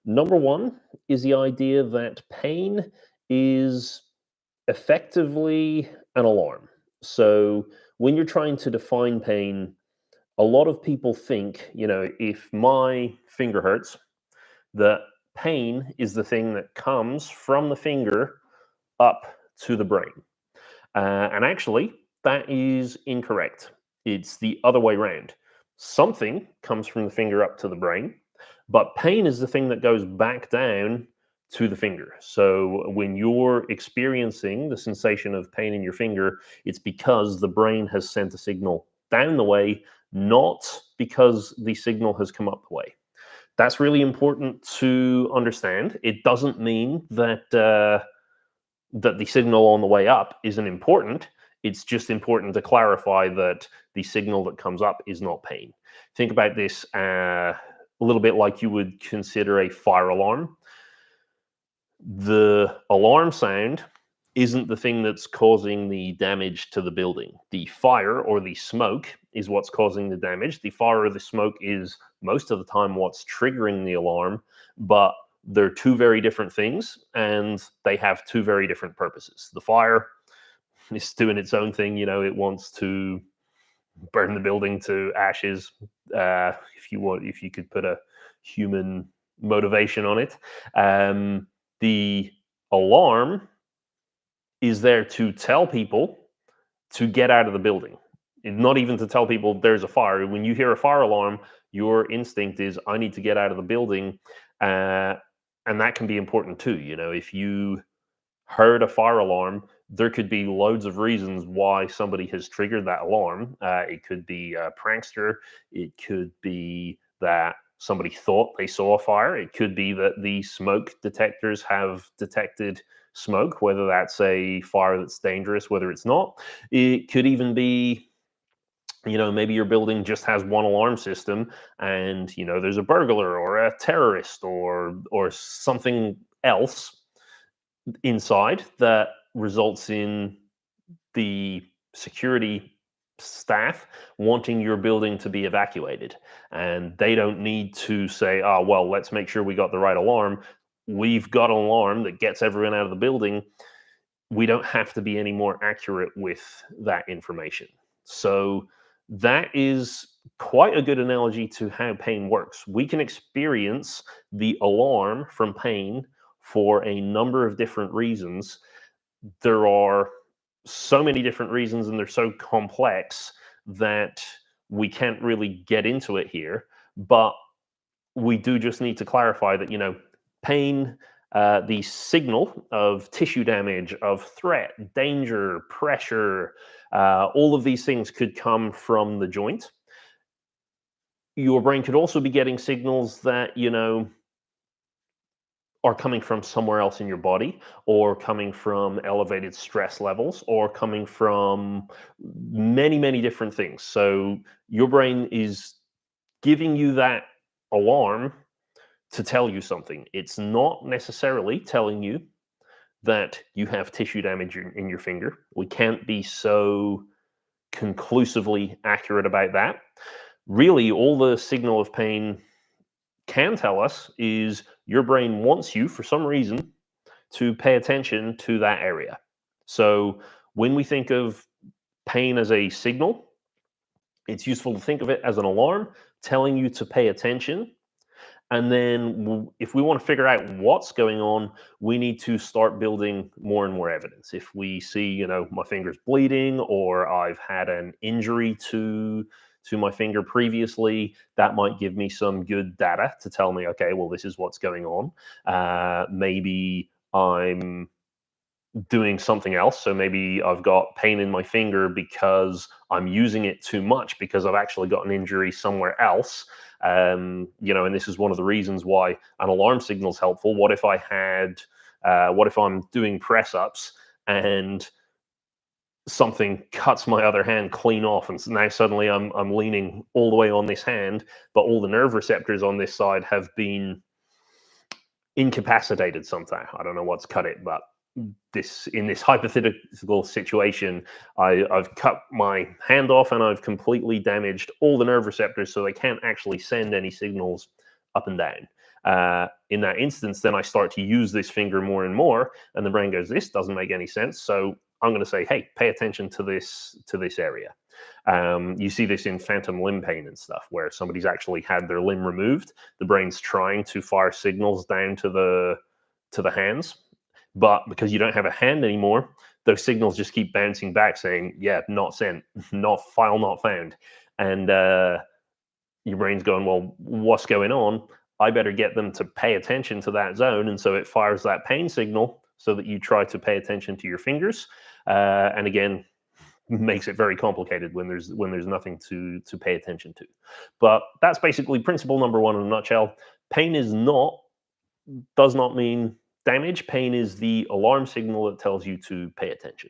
Number one is the idea that pain is effectively an alarm. So when you're trying to define pain, a lot of people think, if my finger hurts, that pain is the thing that comes from the finger up to the brain. And actually, that is incorrect. It's the other way around. Something comes from the finger up to the brain, but pain is the thing that goes back down to the finger. So when you're experiencing the sensation of pain in your finger, it's because the brain has sent a signal down the way, not because the signal has come up the way. That's really important to understand. It doesn't mean that the signal on the way up isn't important. It's just important to clarify that the signal that comes up is not pain. Think about this a little bit like you would consider a fire alarm. The alarm sound isn't the thing that's causing the damage to the building. The fire or the smoke is what's causing the damage. The fire or the smoke is most of the time what's triggering the alarm, but they're two very different things and they have two very different purposes. The fire is doing its own thing, it wants to burn the building to ashes. If you could put a human motivation on it. The alarm is there to tell people to get out of the building. Not even to tell people there's a fire. When you hear a fire alarm, your instinct is, I need to get out of the building. And that can be important too. If you heard a fire alarm, there could be loads of reasons why somebody has triggered that alarm. It could be a prankster. It could be that somebody thought they saw a fire. It could be that the smoke detectors have detected smoke, whether that's a fire that's dangerous, whether it's not. It could even be, maybe your building just has one alarm system and, there's a burglar or a terrorist or something else inside that results in the security staff wanting your building to be evacuated. And they don't need to say, oh, well, let's make sure we got the right alarm. We've got an alarm that gets everyone out of the building. We don't have to be any more accurate with that information. So that is quite a good analogy to how pain works. We can experience the alarm from pain for a number of different reasons. There are so many different reasons and they're so complex that we can't really get into it here. But we do just need to clarify that, pain, the signal of tissue damage, of threat, danger, pressure, all of these things could come from the joint. Your brain could also be getting signals that, are coming from somewhere else in your body, or coming from elevated stress levels, or coming from many, many different things. So your brain is giving you that alarm to tell you something. It's not necessarily telling you that you have tissue damage in your finger. We can't be so conclusively accurate about that. Really, all the signal of pain can tell us is your brain wants you, for some reason, to pay attention to that area. So when we think of pain as a signal, it's useful to think of it as an alarm telling you to pay attention. And then if we want to figure out what's going on, we need to start building more and more evidence. If we see, my finger's bleeding, or I've had an injury to my finger previously, that might give me some good data to tell me, okay, well, this is what's going on. Maybe I'm doing something else. So maybe I've got pain in my finger because I'm using it too much, because I've actually got an injury somewhere else. And this is one of the reasons why an alarm signal is helpful. What if I'm doing press ups and something cuts my other hand clean off, and now suddenly I'm leaning all the way on this hand, but all the nerve receptors on this side have been incapacitated somehow. I don't know what's cut it, but in this hypothetical situation, I've cut my hand off and I've completely damaged all the nerve receptors, so they can't actually send any signals up and down. In that instance, then I start to use this finger more and more, and the brain goes, "This doesn't make any sense." So I'm going to say, "Hey, pay attention to this area." You see this in phantom limb pain and stuff, where somebody's actually had their limb removed. The brain's trying to fire signals down to the hands, but because you don't have a hand anymore, those signals just keep bouncing back, saying, "Yeah, not sent, not file, not found," and your brain's going, "Well, what's going on? I better get them to pay attention to that zone," and so it fires that pain signal so that you try to pay attention to your fingers, and again, makes it very complicated when there's nothing to pay attention to. But that's basically principle number one in a nutshell. Pain does not mean damage. Pain is the alarm signal that tells you to pay attention.